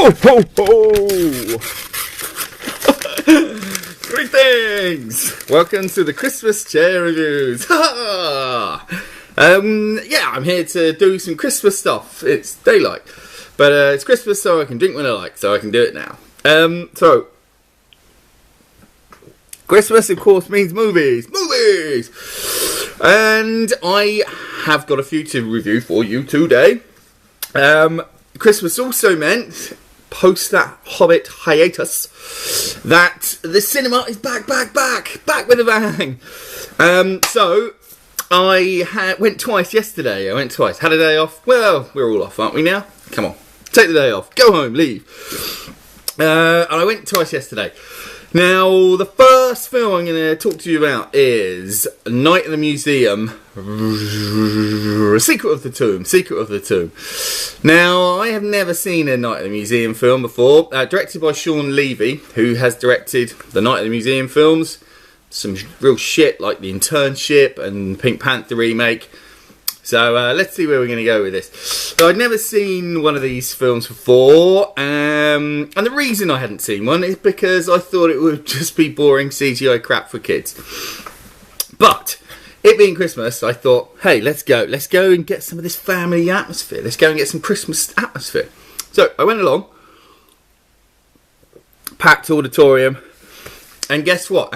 Ho, ho, ho! Greetings! Welcome to the Christmas chair reviews. Yeah, I'm here to do some Christmas stuff. It's daylight, but it's Christmas, so I can drink when I like, so I can do it now. So Christmas, of course, means movies, and I have got a few to review for you today. Christmas also meant, post that Hobbit hiatus, that the cinema is back with a bang. So I went twice yesterday. Had a day off. Well, we're all off, aren't we now? Come on, take the day off, go home, leave. And I went twice yesterday. Now, the first film I'm going to talk to you about is Night at the Museum, Secret of the Tomb. Now, I have never seen a Night at the Museum film before. Directed by Shawn Levy, who has directed the Night at the Museum films. Some real shit like The Internship and Pink Panther remake. So let's see where we're going to go with this. So I'd never seen one of these films before, and the reason I hadn't seen one is because I thought it would just be boring CGI crap for kids. But it being Christmas, I thought, hey, let's go and get some of this family atmosphere. Let's go and get some Christmas atmosphere. So I went along, packed auditorium, and guess what?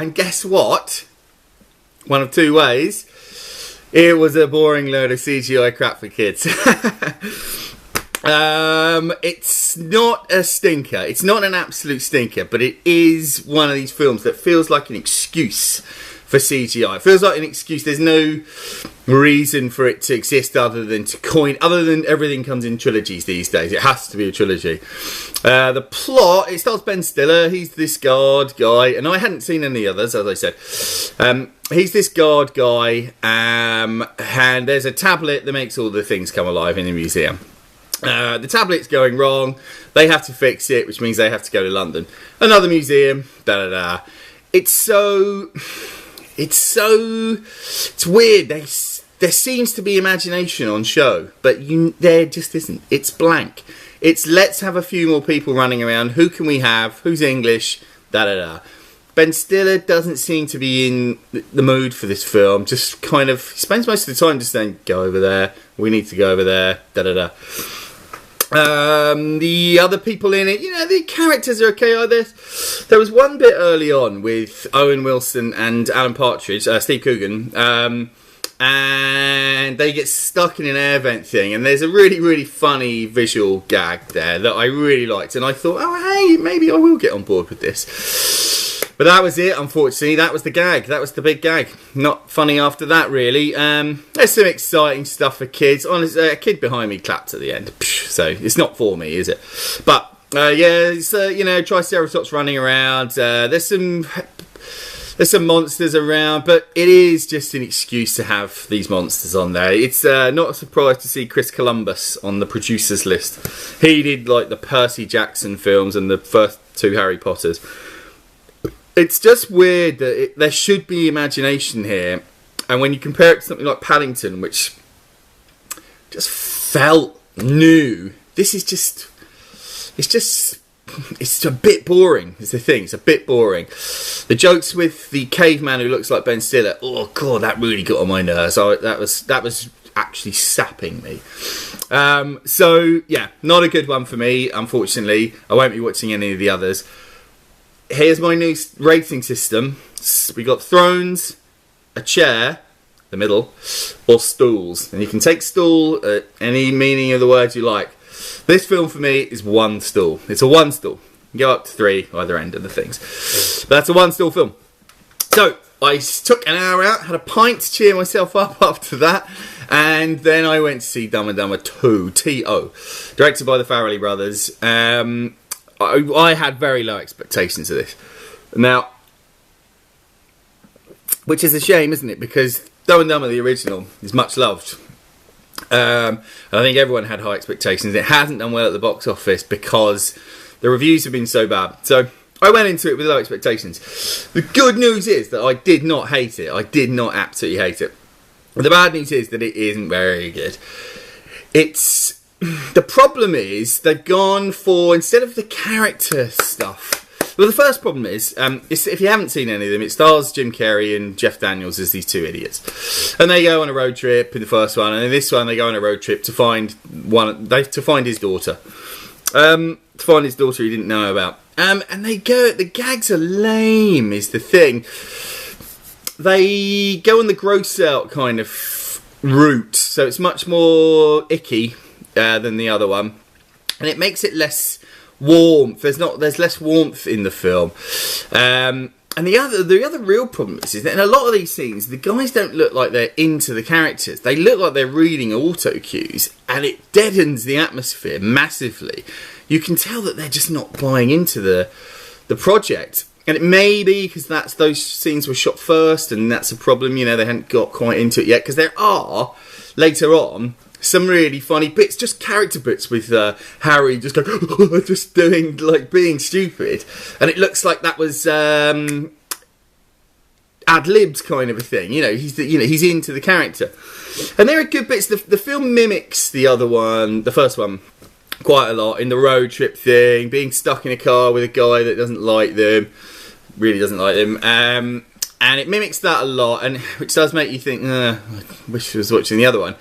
One of two ways. It was a boring load of CGI crap for kids. It's not a stinker. It's not an absolute stinker, but it is one of these films that feels like an excuse for CGI. It feels like an excuse. There's no reason for it to exist other than everything comes in trilogies these days. It has to be a trilogy. The plot, it stars Ben Stiller. He's this guard guy, and I hadn't seen any others, as I said. He's this guard guy, and there's a tablet that makes all the things come alive in the museum. The tablet's going wrong. They have to fix it, which means they have to go to London. Another museum, It's weird. There seems to be imagination on show, but there just isn't. It's blank. It's let's have a few more people running around. Who can we have? Who's English? Ben Stiller doesn't seem to be in the mood for this film. Just kind of spends most of the time just saying, "Go over there. We need to go over there." The other people in it, the characters are okay. There was one bit early on with Owen Wilson and Alan Partridge, Steve Coogan, and they get stuck in an air vent thing, and there's a really, really funny visual gag there that I really liked, and I thought, oh, hey, maybe I will get on board with this. But that was it, unfortunately. That was the gag. That was the big gag. Not funny after that, really. There's some exciting stuff for kids. Honestly, a kid behind me clapped at the end. So it's not for me, is it? But, it's, Triceratops running around. There's some monsters around, but it is just an excuse to have these monsters on there. It's not a surprise to see Chris Columbus on the producers list. He did, like, the Percy Jackson films and the first two Harry Potters. It's just weird that there should be imagination here, and when you compare it to something like Paddington, which just felt new, this is it's a bit boring, is the thing. It's a bit boring. The jokes with the caveman who looks like Ben Stiller, oh god, that really got on my nerves. That was actually sapping me. So yeah, not a good one for me, unfortunately. I won't be watching any of the others. Here's my new rating system. We got thrones, a chair, the middle, or stools. And you can take stool at any meaning of the word you like. This film for me is one stool. It's a one stool. You can go up to three either end of the things. But that's a one stool film. So I took an hour out, had a pint to cheer myself up after that, and then I went to see Dumb and Dumber 2, T.O., directed by the Farrelly brothers. I had very low expectations of this. Now, which is a shame, isn't it? Because Dumb and Dumber, the original, is much loved. And I think everyone had high expectations. It hasn't done well at the box office because the reviews have been so bad. So I went into it with low expectations. The good news is that I did not hate it. I did not absolutely hate it. The bad news is that it isn't very good. It's the problem is they've gone for, instead of the character stuff. Well, the first problem is, if you haven't seen any of them, it stars Jim Carrey and Jeff Daniels as these two idiots, and they go on a road trip in the first one, and in this one they go on a road trip to find his daughter, he didn't know about, and they go. The gags are lame, is the thing. They go on the gross out kind of route, so it's much more icky than the other one, and it makes it less warmth. There's less warmth in the film, and the other real problem is that in a lot of these scenes the guys don't look like they're into the characters. They look like they're reading auto cues, and it deadens the atmosphere massively. You can tell that they're just not buying into the project, and it may be because those scenes were shot first, and that's a problem. They hadn't got quite into it yet, because there are later on some really funny bits, just character bits with Harry just going, just doing, like, being stupid, and it looks like that was ad-libbed kind of a thing. He's into the character, and there are good bits. The film mimics the first one, quite a lot, in the road trip thing, being stuck in a car with a guy that really doesn't like them. And it mimics that a lot, and which does make you think, I wish I was watching the other one.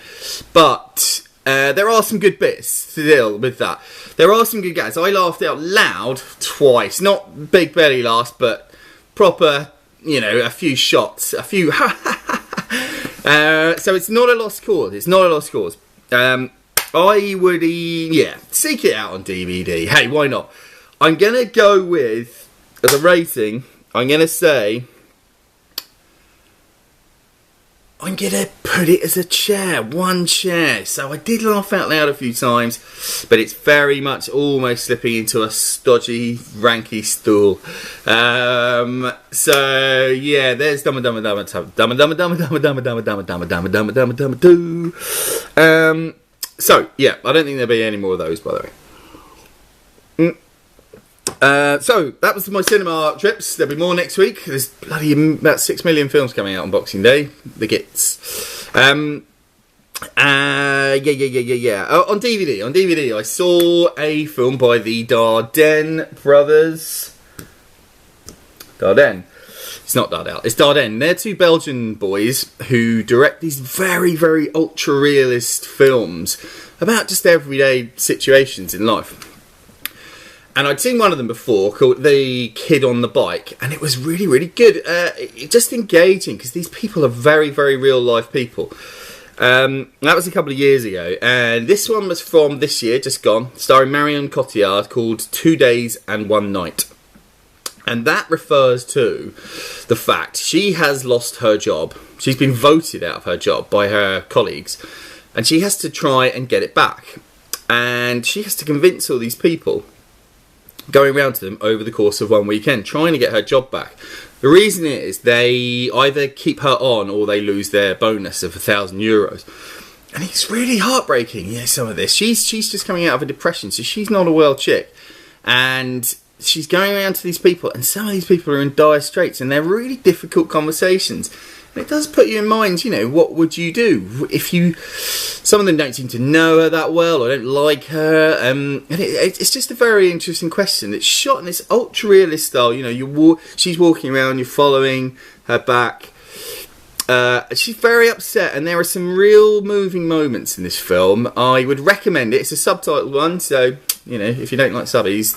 But there are some good bits to deal with that. There are some good gags. I laughed out loud twice. Not big belly laughs, but proper, a few shots. A few so it's not a lost cause. I would, seek it out on DVD. Hey, why not? I'm going to go with, as a rating, I'm going to say, I'm going to put it as a chair, 1 chair. So I did laugh out loud a few times, but it's very much almost slipping into a stodgy, ranky stool. So yeah, there's Dumb and Dumber Dumber Dumber Dumber Dumber Dumber Dumber Dumber Dumber Dumber Dumber Dumber Dumber Dumber Doo. So yeah, I don't think there'll be any more of those, by the way. So that was my cinema trips. There'll be more next week. There's bloody about 6 million films coming out on Boxing Day. The gits. On DVD, I saw a film by the Dardenne brothers. Dardenne. It's not Dardenne. It's Dardenne. They're two Belgian boys who direct these very, very ultra-realist films about just everyday situations in life. And I'd seen one of them before called The Kid on the Bike, and it was really, really good. Just engaging, because these people are very, very real life people. That was a couple of years ago, and this one was from this year, just gone, starring Marion Cotillard, called 2 Days and 1 Night. And that refers to the fact she has lost her job. She's been voted out of her job by her colleagues, and she has to try and get it back. And she has to convince all these people, going around to them over the course of one weekend, trying to get her job back. The reason is they either keep her on or they lose their bonus of €1,000. And it's really heartbreaking, some of this. She's just coming out of a depression, so she's not a well chick. And she's going around to these people, and some of these people are in dire straits, and they're really difficult conversations. And it does put you in mind, what would you do if some of them don't seem to know her that well or don't like her, and it's just a very interesting question. It's shot in this ultra realist style. She's walking around, you're following her back. She's very upset, and there are some real moving moments in this film. I would recommend it. It's a subtitled one, so if you don't like subbies,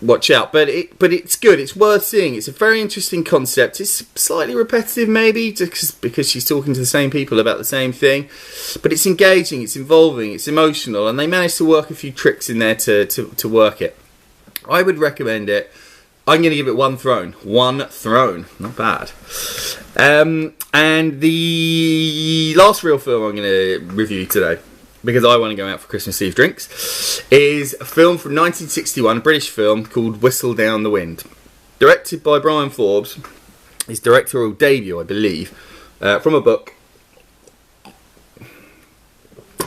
watch out. But it's good. It's worth seeing. It's a very interesting concept. It's slightly repetitive, maybe, just because she's talking to the same people about the same thing. But it's engaging. It's involving. It's emotional, and they managed to work a few tricks in there to work it. I would recommend it. I'm going to give it 1 throne. 1 throne. Not bad. And the last real film I'm going to review today, because I want to go out for Christmas Eve drinks, is a film from 1961, a British film called Whistle Down the Wind. Directed by Brian Forbes. His directorial debut, I believe, from a book.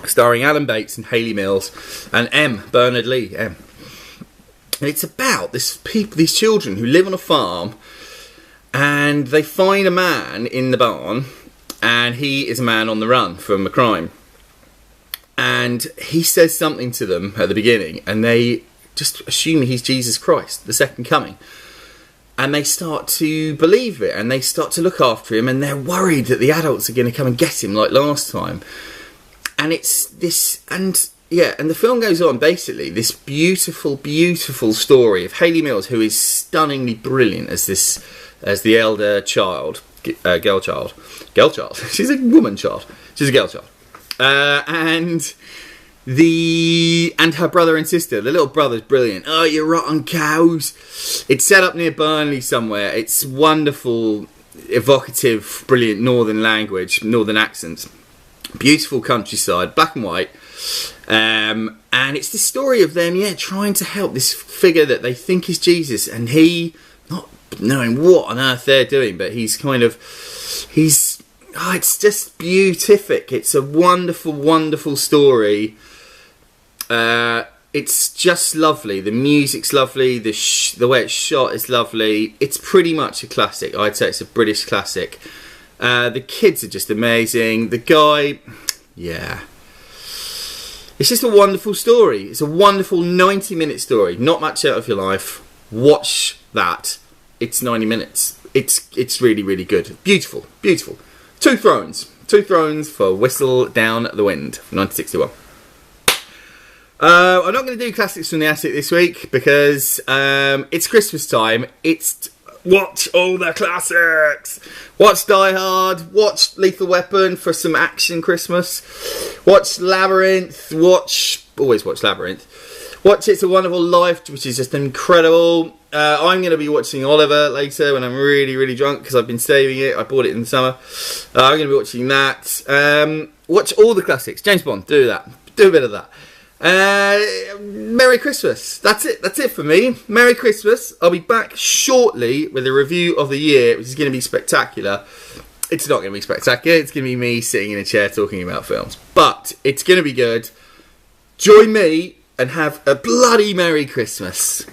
Starring Alan Bates and Hayley Mills and Bernard Lee. And it's about these children who live on a farm, and they find a man in the barn, and he is a man on the run from a crime. And he says something to them at the beginning, and they just assume he's Jesus Christ, the second coming. And they start to believe it, and they start to look after him, and they're worried that the adults are going to come and get him like last time. And it's this, and yeah, and the film goes on, basically, this beautiful, beautiful story of Hayley Mills, who is stunningly brilliant as the elder child, girl child. She's a woman child. She's a girl child. And her brother and sister. The little brother's brilliant. Oh, you rotten cows. It's set up near Burnley somewhere. It's wonderful, evocative, brilliant northern language, northern accents. Beautiful countryside, black and white. And it's the story of them, trying to help this figure that they think is Jesus, and he, not knowing what on earth they're doing, but it's just beatific. It's a wonderful, wonderful story. It's just lovely. The music's lovely. The way it's shot is lovely. It's pretty much a classic. I'd say it's a British classic. The kids are just amazing. The guy, it's just a wonderful story. It's a wonderful 90-minute story. Not much out of your life. Watch that. It's 90 minutes. It's really, really good. Beautiful, beautiful. Two Thrones for Whistle Down the Wind, 1961. I'm not going to do classics from the attic this week because it's Christmas time. It's watch all the classics. Watch Die Hard. Watch Lethal Weapon for some action Christmas. Watch Labyrinth. Always watch Labyrinth. Watch It's a Wonderful Life, which is just incredible. I'm going to be watching Oliver later when I'm really, really drunk because I've been saving it. I bought it in the summer. I'm going to be watching that. Watch all the classics. James Bond, do that. Do a bit of that. Merry Christmas. That's it for me. Merry Christmas. I'll be back shortly with a review of the year, which is going to be spectacular. It's not going to be spectacular. It's going to be me sitting in a chair talking about films. But it's going to be good. Join me and have a bloody Merry Christmas.